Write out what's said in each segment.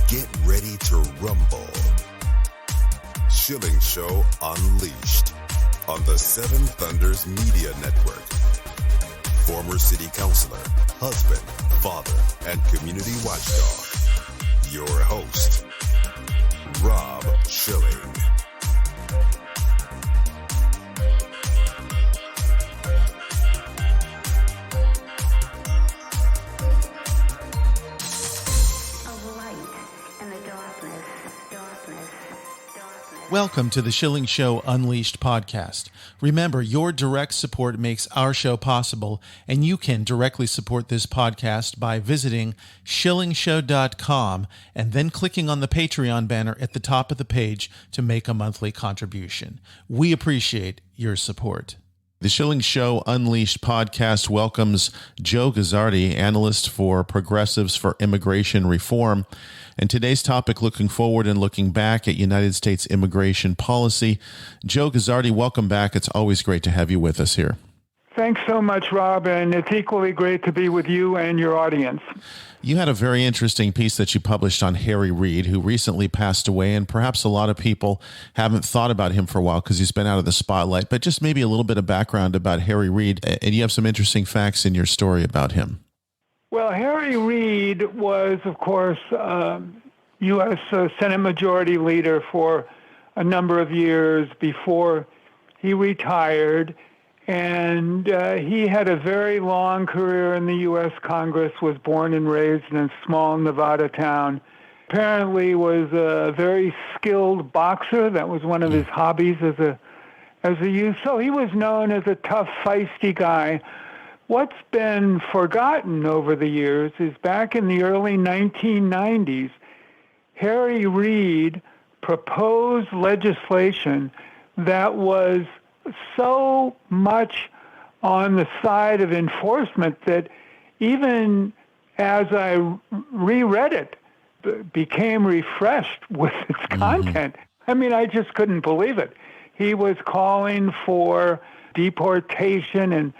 Get ready to rumble. Schilling Show Unleashed on the Seven Thunders Media Network. Former city councilor, husband, father, and community watchdog. Your host, Rob Schilling. Welcome to the Schilling Show Unleashed podcast. Remember, your direct support makes our show possible, and you can directly support this podcast by visiting shillingshow.com and then clicking on the Patreon banner at the top of the page to make a monthly contribution. We appreciate your support. The Schilling Show Unleashed podcast welcomes Joe Guzzardi, analyst for Progressives for Immigration Reform. And today's topic, looking forward and looking back at United States immigration policy. Joe Guzzardi, welcome back. It's always great to have you with us here. Thanks so much, Rob, and it's equally great to be with you and your audience. You had a very interesting piece that you published on Harry Reid, who recently passed away, and perhaps a lot of people haven't thought about him for a while because he's been out of the spotlight, but just maybe a little bit of background about Harry Reid, and you have some interesting facts in your story about him. Well, Harry Reid was, of course, U.S. Senate Majority Leader for a number of years before he retired. And he had a very long career in the U.S. Congress, was born and raised in a small Nevada town. Apparently was a very skilled boxer. That was one of his hobbies as a youth. So he was known as a tough, feisty guy. What's been forgotten over the years is back in the early 1990s, Harry Reid proposed legislation that was so much on the side of enforcement that even as I reread it, became refreshed with its content. I mean, I just couldn't believe it. He was calling for deportation and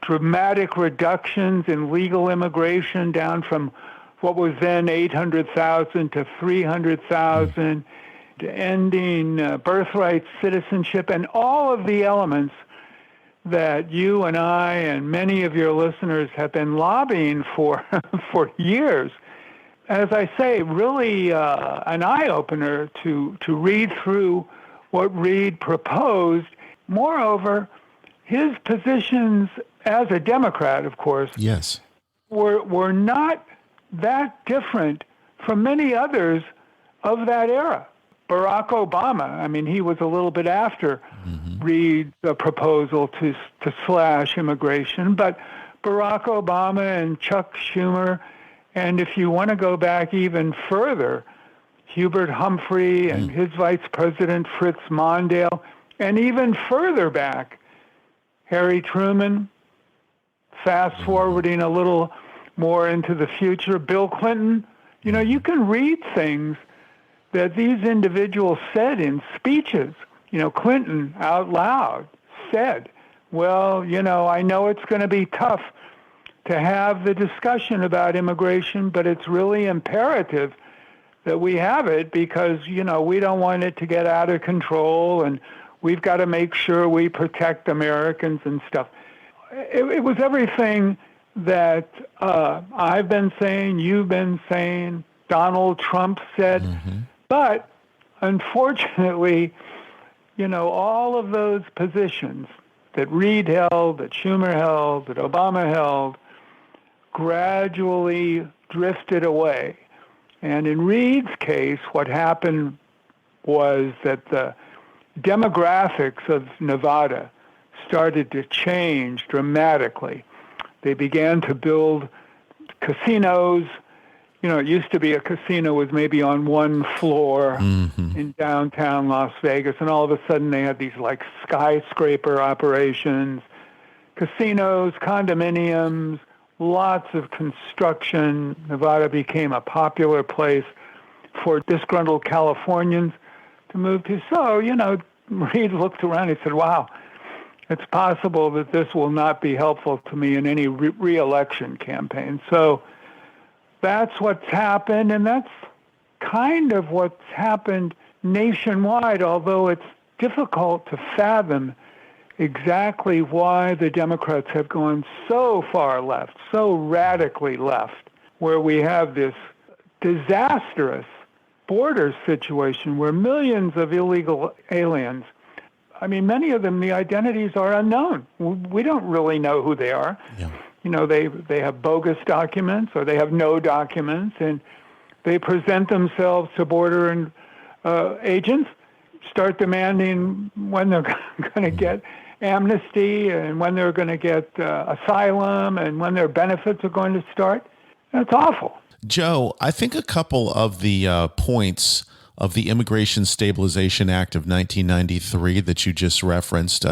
dramatic reductions in legal immigration down from what was then 800,000 to 300,000, to ending birthright citizenship, and all of the elements that you and I and many of your listeners have been lobbying for for years. As I say, really an eye-opener to read through what Reid proposed. Moreover, his positions as a Democrat, of course, yes, were not that different from many others of that era. Barack Obama, I mean, he was a little bit after Reid's proposal to slash immigration, but Barack Obama and Chuck Schumer, and if you want to go back even further, Hubert Humphrey and his vice president, Fritz Mondale, and even further back, Harry Truman, fast forwarding a little more into the future, Bill Clinton. You know, you can read things that these individuals said in speeches. You know, Clinton out loud said, well, you know, I know it's going to be tough to have the discussion about immigration, but it's really imperative that we have it because, you know, we don't want it to get out of control and we've got to make sure we protect Americans and stuff. It was everything that I've been saying, you've been saying, Donald Trump said. But unfortunately, you know, all of those positions that Reid held, that Schumer held, that Obama held, gradually drifted away. And in Reid's case, what happened was that the demographics of Nevada started to change dramatically. They began to build casinos. You know, it used to be a casino was maybe on one floor in downtown Las Vegas, and all of a sudden they had these like skyscraper operations, casinos, condominiums, lots of construction. Nevada became a popular place for disgruntled Californians to move to. So, you know, Reid looked around and he said, wow, it's possible that this will not be helpful to me in any re-election campaign. So that's what's happened, and that's kind of what's happened nationwide, although it's difficult to fathom exactly why the Democrats have gone so far left, so radically left, where we have this disastrous border situation where millions of illegal aliens, I mean, many of them, the identities are unknown. We don't really know who they are. Yeah. You know, they have bogus documents or they have no documents, and they present themselves to border and agents, start demanding when they're going to get amnesty and when they're going to get asylum and when their benefits are going to start. That's awful. Joe, I think a couple of the points of the Immigration Stabilization Act of 1993 that you just referenced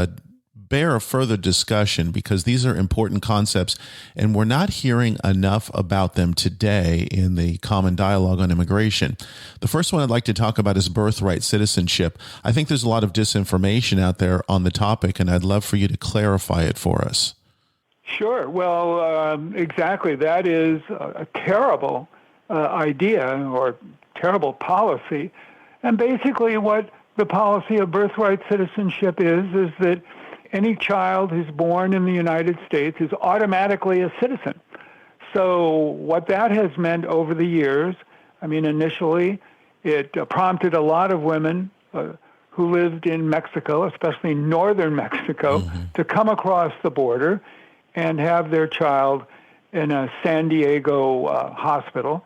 bear a further discussion, because these are important concepts and we're not hearing enough about them today in the common dialogue on immigration. The first one I'd like to talk about is birthright citizenship. I think there's a lot of disinformation out there on the topic, and I'd love for you to clarify it for us. Sure. Well, exactly. That is a terrible idea or terrible policy. And basically what the policy of birthright citizenship is that any child who's born in the United States is automatically a citizen. So what that has meant over the years, I mean, initially it prompted a lot of women who lived in Mexico, especially northern Mexico, to come across the border and have their child in a San Diego hospital,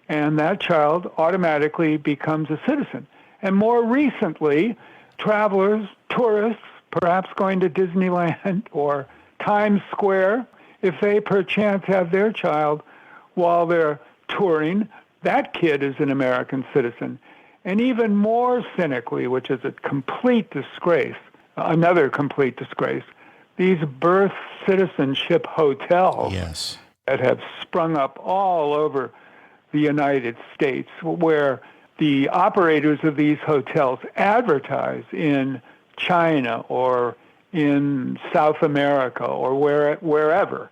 and that child automatically becomes a citizen. And more recently, travelers, tourists, perhaps going to Disneyland or Times Square, if they perchance have their child while they're touring, that kid is an American citizen. And even more cynically, which is a complete disgrace, another complete disgrace, these birth citizenship hotels that have sprung up all over the United States, where the operators of these hotels advertise in China or in South America or wherever.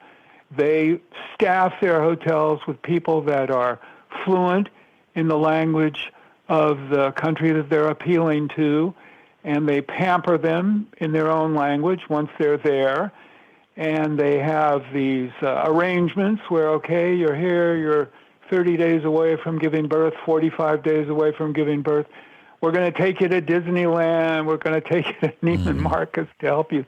They staff their hotels with people that are fluent in the language of the country that they're appealing to, and they pamper them in their own language once they're there. And they have these arrangements where, okay, you're here, you're 30 days away from giving birth, 45 days away from giving birth. We're going to take you to Disneyland. We're going to take you to Neiman Marcus to help you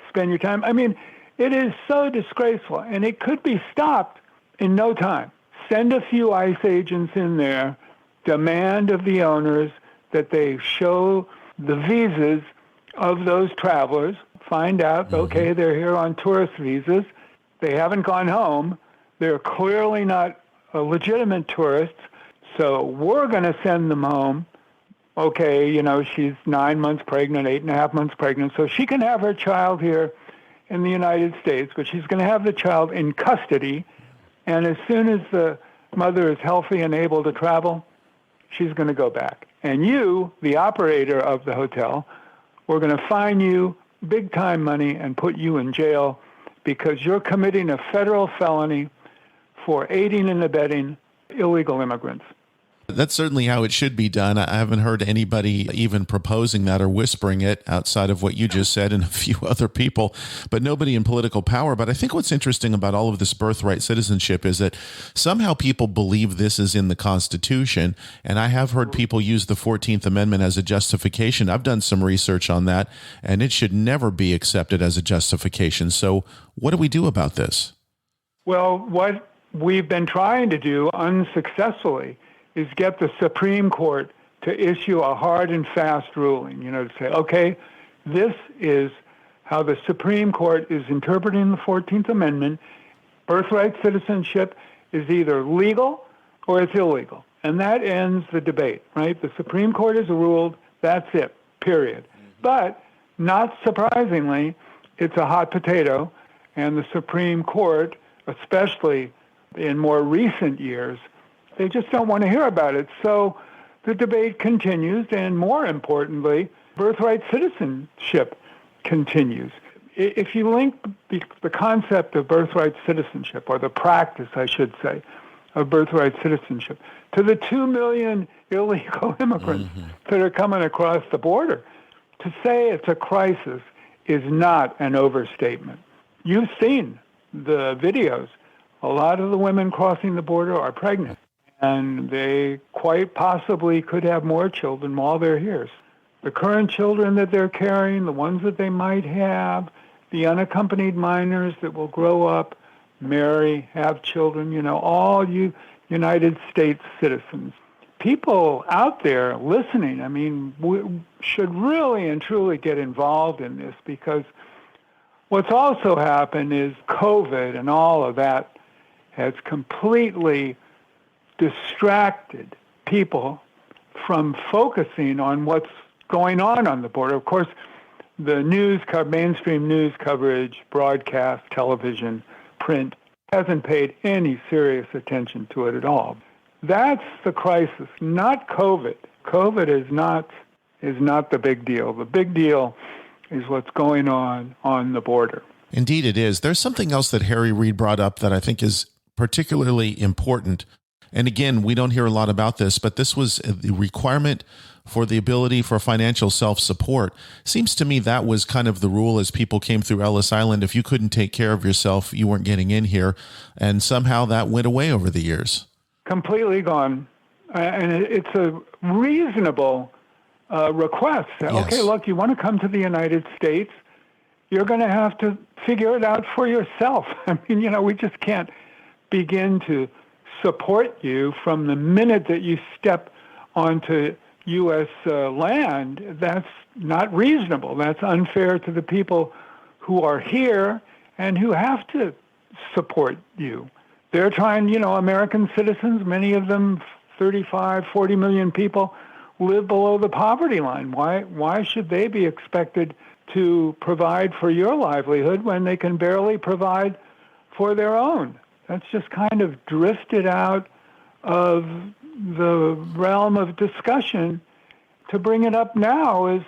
spend your time. I mean, it is so disgraceful, and it could be stopped in no time. Send a few ICE agents in there, demand of the owners that they show the visas of those travelers, find out, okay, they're here on tourist visas. They haven't gone home. They're clearly not legitimate tourists, so we're going to send them home. Okay, you know, she's 9 months pregnant, 8.5 months pregnant, so she can have her child here in the United States, but she's going to have the child in custody, and as soon as the mother is healthy and able to travel, she's going to go back. And you, the operator of the hotel, we're going to fine you big-time money and put you in jail because you're committing a federal felony for aiding and abetting illegal immigrants. That's certainly how it should be done. I haven't heard anybody even proposing that or whispering it outside of what you just said and a few other people, but nobody in political power. But I think what's interesting about all of this birthright citizenship is that somehow people believe this is in the Constitution. And I have heard people use the 14th Amendment as a justification. I've done some research on that, and it should never be accepted as a justification. So what do we do about this? Well, what we've been trying to do unsuccessfully is get the Supreme Court to issue a hard and fast ruling, you know, to say, okay, this is how the Supreme Court is interpreting the 14th Amendment. Birthright citizenship is either legal or it's illegal. And that ends the debate, right? The Supreme Court has ruled, that's it, period. But not surprisingly, it's a hot potato, and the Supreme Court, especially in more recent years, they just don't want to hear about it. So the debate continues, and more importantly, birthright citizenship continues. If you link the concept of birthright citizenship, or the practice, I should say, of birthright citizenship, to the 2 million illegal immigrants that are coming across the border. To say it's a crisis is not an overstatement. You've seen the videos. A lot of the women crossing the border are pregnant, and they quite possibly could have more children while they're here. The current children that they're carrying, the ones that they might have, the unaccompanied minors that will grow up, marry, have children, all you United States citizens. People out there listening, we should really and truly get involved in this, because what's also happened is COVID and all of that has completely distracted people from focusing on what's going on the border. Of course, the mainstream news coverage, broadcast, television, print, hasn't paid any serious attention to it at all. That's the crisis, not COVID. COVID is not the big deal. The big deal is what's going on the border. Indeed it is. There's something else that Harry Reid brought up that I think is particularly important. And again, we don't hear a lot about this, but this was the requirement for the ability for financial self-support. Seems to me that was kind of the rule as people came through Ellis Island. If you couldn't take care of yourself, you weren't getting in here. And somehow that went away over the years. Completely gone. And it's a reasonable request. Yes. Okay, look, you want to come to the United States, you're going to have to figure it out for yourself. We just can't begin to support you from the minute that you step onto U.S. land. That's not reasonable. That's unfair to the people who are here and who have to support you. They're trying, American citizens, many of them, 35, 40 million people, live below the poverty line. Why should they be expected to provide for your livelihood when they can barely provide for their own? That's just kind of drifted out of the realm of discussion. To bring it up now is,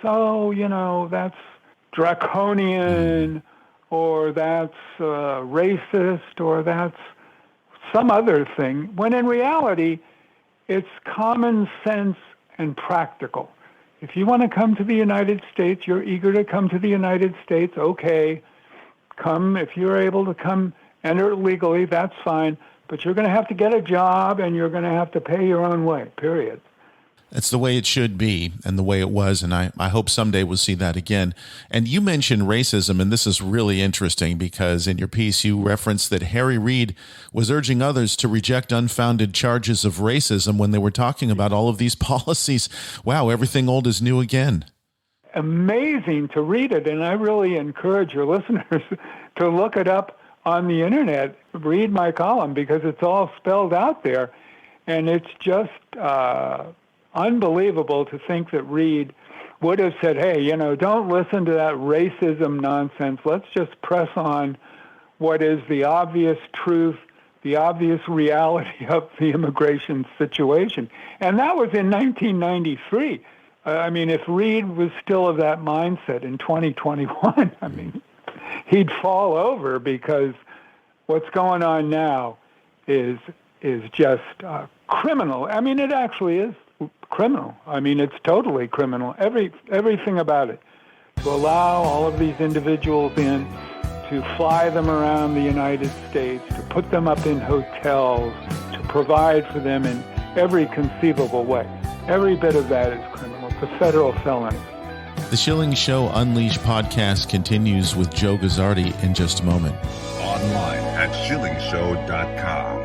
that's draconian, or that's racist, or that's some other thing, when in reality, it's common sense and practical. If you want to come to the United States, you're eager to come to the United States, okay, come. If you're able to come, enter legally, that's fine, but you're going to have to get a job and you're going to have to pay your own way, period. That's the way it should be and the way it was, and I hope someday we'll see that again. And you mentioned racism, and this is really interesting because in your piece you referenced that Harry Reid was urging others to reject unfounded charges of racism when they were talking about all of these policies. Wow, everything old is new again. Amazing to read it, and I really encourage your listeners to look it up on the internet. Read my column because it's all spelled out there, and it's just unbelievable to think that Reid would have said, hey, don't listen to that racism nonsense. Let's just press on what is the obvious truth, the obvious reality of the immigration situation. And that was in 1993. If Reid was still of that mindset in 2021, he'd fall over, because what's going on now is just criminal. It actually is criminal. It's totally criminal. Everything about it. To allow all of these individuals in, to fly them around the United States, to put them up in hotels, to provide for them in every conceivable way. Every bit of that is criminal. It's a federal felony. The Schilling Show Unleashed podcast continues with Joe Guzzardi in just a moment. Online at schillingshow.com.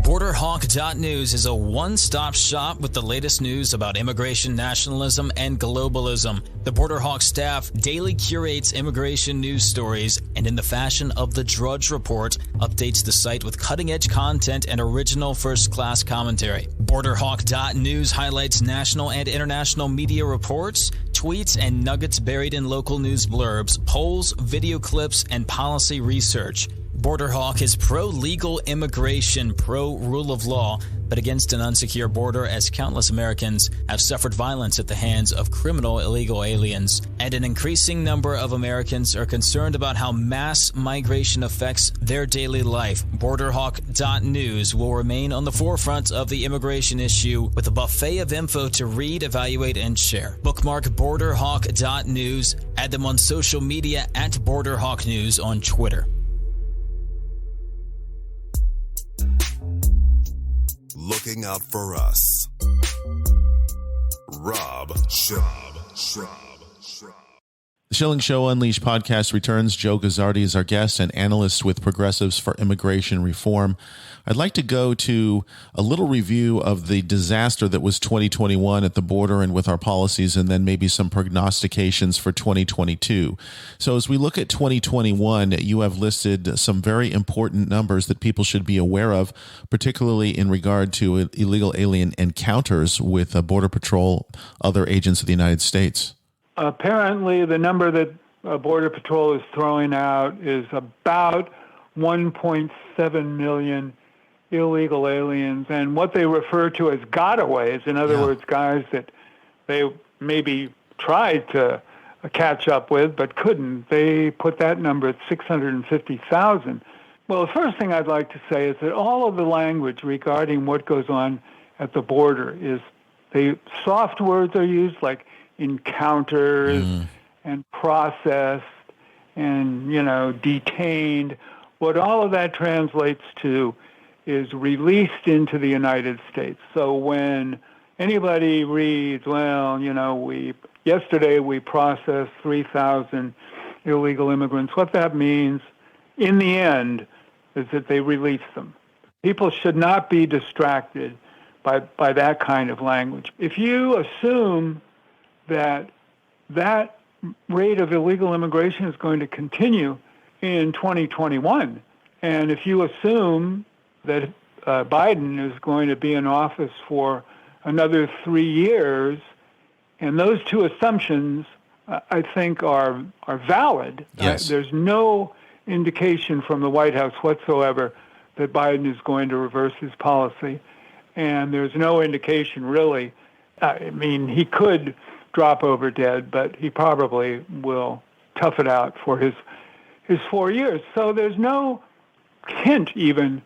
BorderHawk.news is a one-stop shop with the latest news about immigration nationalism and globalism. The BorderHawk staff daily curates immigration news stories and, in the fashion of the Drudge Report, updates the site with cutting-edge content and original first-class commentary. BorderHawk.news highlights national and international media reports, tweets, and nuggets buried in local news blurbs, polls, video clips, and policy research. Border Hawk is pro-legal immigration, pro-rule of law, but against an unsecure border as countless Americans have suffered violence at the hands of criminal illegal aliens. And an increasing number of Americans are concerned about how mass migration affects their daily life. BorderHawk.news will remain on the forefront of the immigration issue with a buffet of info to read, evaluate, and share. Bookmark BorderHawk.news. Add them on social media at BorderHawkNews on Twitter. Looking out for us. Rob Schraub. The Schilling Show Unleashed podcast returns. Joe Guzzardi is our guest and analyst with Progressives for Immigration Reform. I'd like to go to a little review of the disaster that was 2021 at the border and with our policies, and then maybe some prognostications for 2022. So as we look at 2021, you have listed some very important numbers that people should be aware of, particularly in regard to illegal alien encounters with Border Patrol, other agents of the United States. Apparently, the number that Border Patrol is throwing out is about 1.7 million illegal aliens, and what they refer to as gotaways, in other words, guys that they maybe tried to catch up with but couldn't. They put that number at 650,000. Well, the first thing I'd like to say is that all of the language regarding what goes on at the border is soft words are used like encounters and processed and, detained. What all of that translates to is released into the United States. So when anybody reads, yesterday we processed 3,000 illegal immigrants, what that means in the end is that they release them. People should not be distracted by that kind of language. If you assume that rate of illegal immigration is going to continue in 2021, and if you assume that Biden is going to be in office for another 3 years, and those two assumptions, I think, are valid. Yes. There's no indication from the White House whatsoever that Biden is going to reverse his policy, and there's no indication, really. I mean, he could drop over dead, but he probably will tough it out for his 4 years. So there's no hint even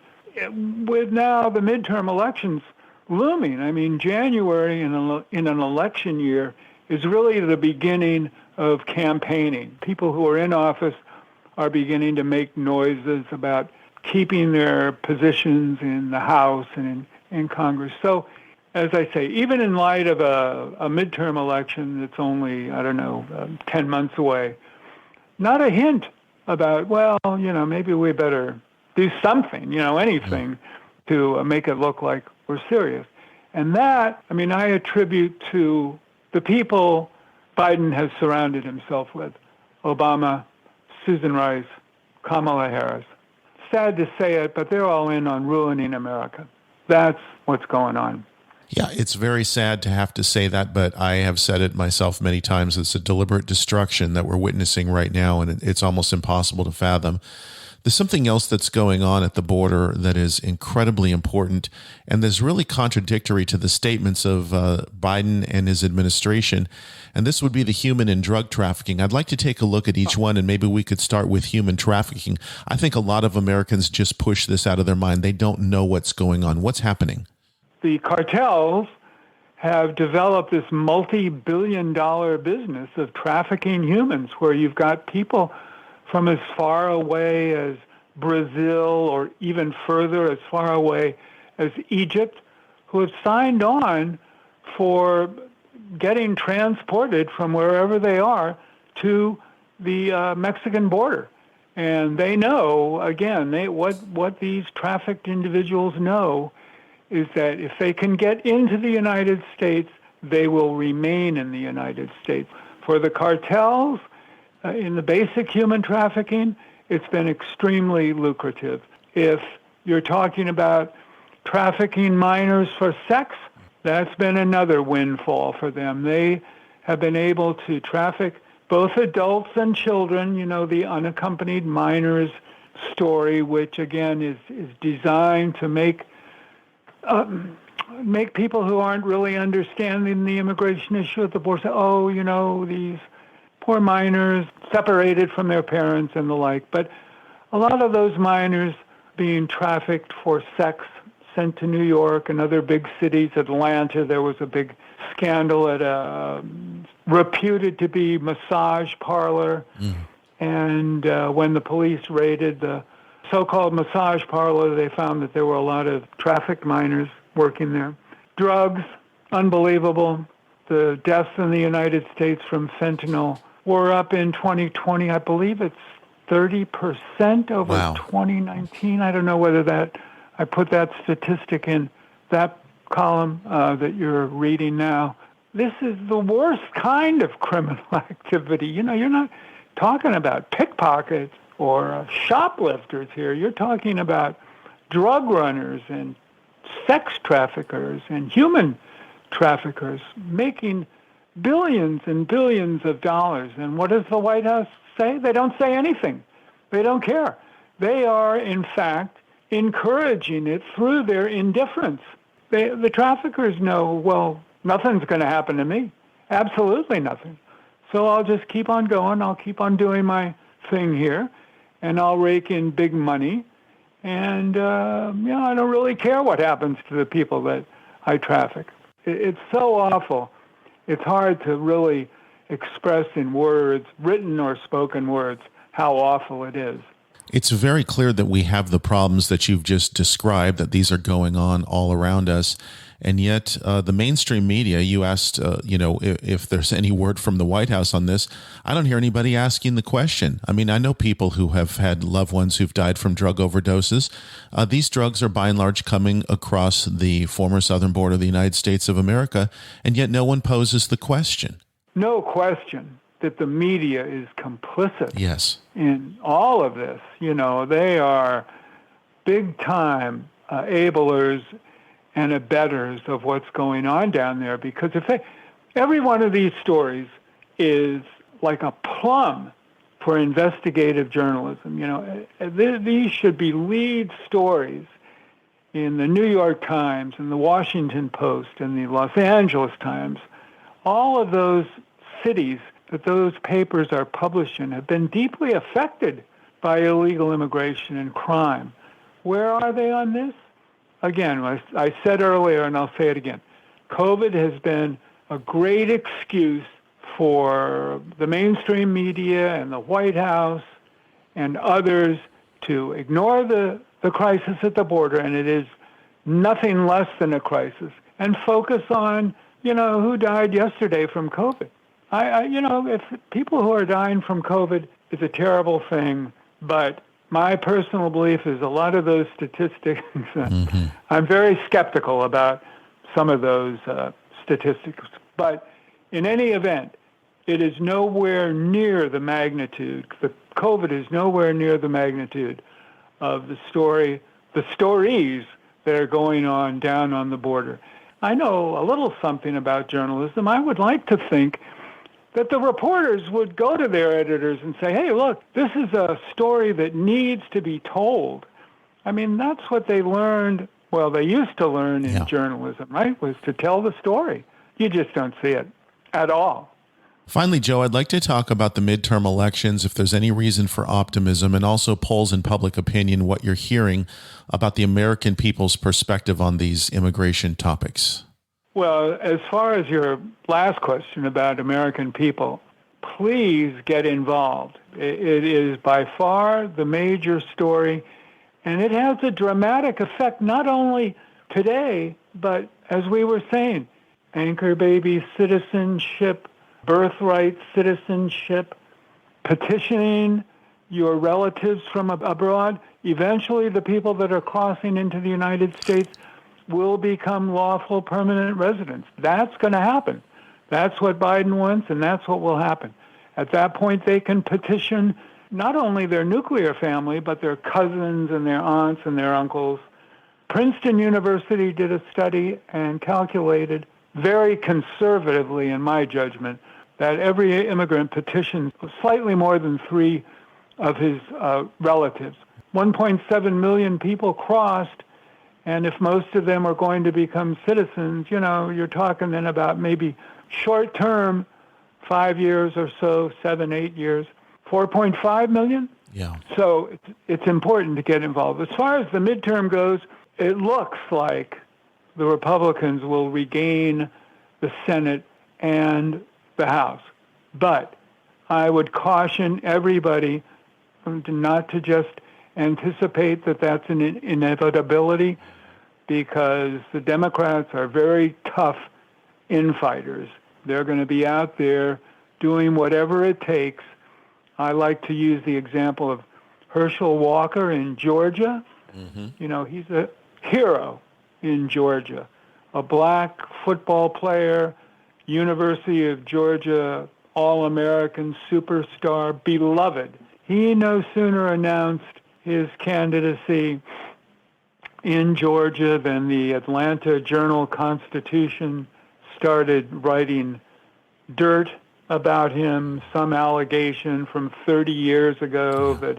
with now the midterm elections looming. I mean, January in an election year is really the beginning of campaigning. People who are in office are beginning to make noises about keeping their positions in the House and in Congress. So as I say, even in light of a midterm election that's only, 10 months away, not a hint about, maybe we better do something, anything to make it look like we're serious. And that, I attribute to the people Biden has surrounded himself with: Obama, Susan Rice, Kamala Harris. Sad to say it, but they're all in on ruining America. That's what's going on. Yeah, it's very sad to have to say that, but I have said it myself many times. It's a deliberate destruction that we're witnessing right now, and it's almost impossible to fathom. There's something else that's going on at the border that is incredibly important, and that's really contradictory to the statements of Biden and his administration, and this would be the human and drug trafficking. I'd like to take a look at each one, and maybe we could start with human trafficking. I think a lot of Americans just push this out of their mind. They don't know what's going on. What's happening? The cartels have developed this multi-billion-dollar business of trafficking humans, where you've got people from as far away as Brazil or even further, as far away as Egypt, who have signed on for getting transported from wherever they are to the Mexican border. And they know, again, what these trafficked individuals know is that if they can get into the United States, they will remain in the United States. For the cartels, in the basic human trafficking, it's been extremely lucrative. If you're talking about trafficking minors for sex, that's been another windfall for them. They have been able to traffic both adults and children, the unaccompanied minors story, which again is designed to make people who aren't really understanding the immigration issue at the border say, oh, these poor minors separated from their parents and the like. But a lot of those minors being trafficked for sex, sent to New York and other big cities. Atlanta, there was a big scandal at a reputed to be massage parlor. And when the police raided the so-called massage parlor, they found that there were a lot of trafficked minors working there. Drugs, unbelievable. The deaths in the United States from fentanyl were up in 2020. I believe it's 30% over 2019. I don't know whether I put that statistic in that column that you're reading now. This is the worst kind of criminal activity. You're not talking about pickpockets or shoplifters here. You're talking about drug runners and sex traffickers and human traffickers making billions and billions of dollars. And what does the White House say? They don't say anything. They don't care. They are, in fact, encouraging it through their indifference. The traffickers know, well, nothing's going to happen to me. Absolutely nothing. So I'll just keep on going. I'll keep on doing my thing here, and I'll rake in big money. And, I don't really care what happens to the people that I traffic. It's so awful. It's hard to really express in words, written or spoken words, how awful it is. It's very clear that we have the problems that you've just described, that these are going on all around us. And yet the mainstream media, you asked, if there's any word from the White House on this. I don't hear anybody asking the question. I mean, I know people who have had loved ones who've died from drug overdoses. These drugs are by and large coming across the former southern border of the United States of America, and yet no one poses the question. No question that the media is complicit in all of this. They are big-time enablers and abettors of what's going on down there, because every one of these stories is like a plum for investigative journalism. These should be lead stories in the New York Times and the Washington Post and the Los Angeles Times. All of those cities that those papers are published in have been deeply affected by illegal immigration and crime. Where are they on this? Again, I said earlier, and I'll say it again, COVID has been a great excuse for the mainstream media and the White House and others to ignore the crisis at the border, and it is nothing less than a crisis, and focus on, who died yesterday from COVID. If people who are dying from COVID is a terrible thing, but my personal belief is a lot of those statistics, I'm very skeptical about some of those statistics. But in any event, it is nowhere near the magnitude, the COVID is nowhere near the magnitude of the stories that are going on down on the border. I know a little something about journalism. I would like to think that the reporters would go to their editors and say, hey, look, this is a story that needs to be told. I mean, that's what they learned, they used to learn in journalism, right, was to tell the story. You just don't see it at all. Finally, Joe, I'd like to talk about the midterm elections, if there's any reason for optimism, and also polls and public opinion, what you're hearing about the American people's perspective on these immigration topics. Well, as far as your last question about American people, please get involved. It is by far the major story, and it has a dramatic effect not only today, but as we were saying, anchor baby citizenship, birthright citizenship, petitioning your relatives from abroad. Eventually, the people that are crossing into the United States will become lawful permanent residents. That's going to happen. That's what Biden wants, and that's what will happen. At that point, they can petition not only their nuclear family, but their cousins and their aunts and their uncles. Princeton University did a study and calculated very conservatively, in my judgment, that every immigrant petitions slightly more than 3 of his relatives. 1.7 million people crossed, and if most of them are going to become citizens, you're talking then about maybe short term, 5 years or so, 7, 8 years, 4.5 million. Yeah. So it's important to get involved. As far as the midterm goes, it looks like the Republicans will regain the Senate and the House. But I would caution everybody not to just anticipate that that's an inevitability, because the Democrats are very tough infighters. They're going to be out there doing whatever it takes. I like to use the example of Herschel Walker in Georgia. Mm-hmm. He's a hero in Georgia, a black football player, University of Georgia All-American superstar, beloved. He no sooner announced his candidacy in Georgia than the Atlanta Journal-Constitution started writing dirt about him, some allegation from 30 years ago that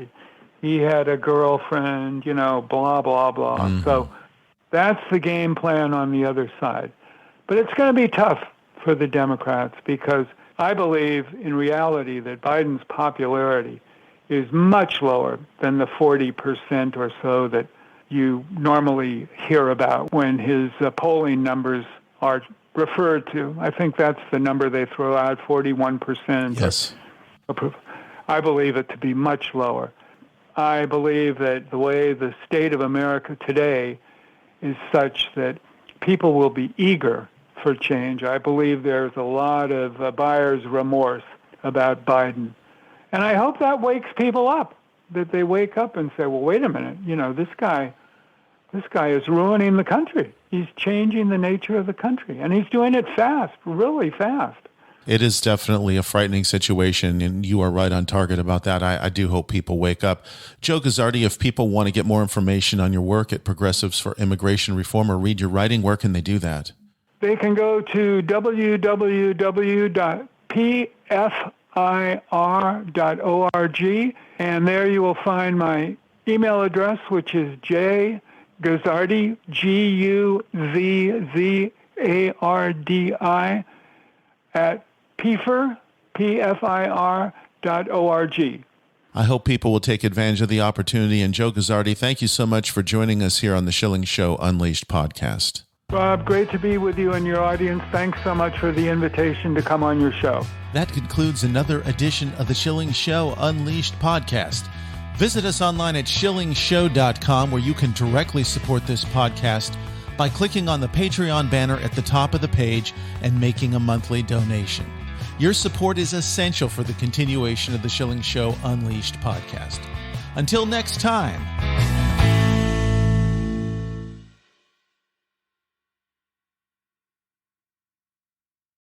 he had a girlfriend, blah, blah, blah. Mm-hmm. So that's the game plan on the other side. But it's going to be tough for the Democrats, because I believe in reality that Biden's popularity is much lower than the 40% or so that you normally hear about when his polling numbers are referred to. I think that's the number they throw out, 41%. Yes. I believe it to be much lower. I believe that the way the state of America today is such that people will be eager for change. I believe there's a lot of buyer's remorse about Biden. And I hope that wakes people up, that they wake up and say, well, wait a minute, this guy is ruining the country. He's changing the nature of the country, and he's doing it fast, really fast. It is definitely a frightening situation, and you are right on target about that. I do hope people wake up. Joe Guzzardi, if people want to get more information on your work at Progressives for Immigration Reform or read your writing, where can they do that? They can go to www.pfir.org, and there you will find my email address, which is jguzzardi, Guzzardi, at pfir.org. I hope people will take advantage of the opportunity. And Joe Guzzardi, thank you so much for joining us here on the Schilling Show Unleashed podcast. Rob, great to be with you and your audience. Thanks so much for the invitation to come on your show. That concludes another edition of the Schilling Show Unleashed podcast. Visit us online at shillingshow.com, where you can directly support this podcast by clicking on the Patreon banner at the top of the page and making a monthly donation. Your support is essential for the continuation of the Schilling Show Unleashed podcast. Until next time.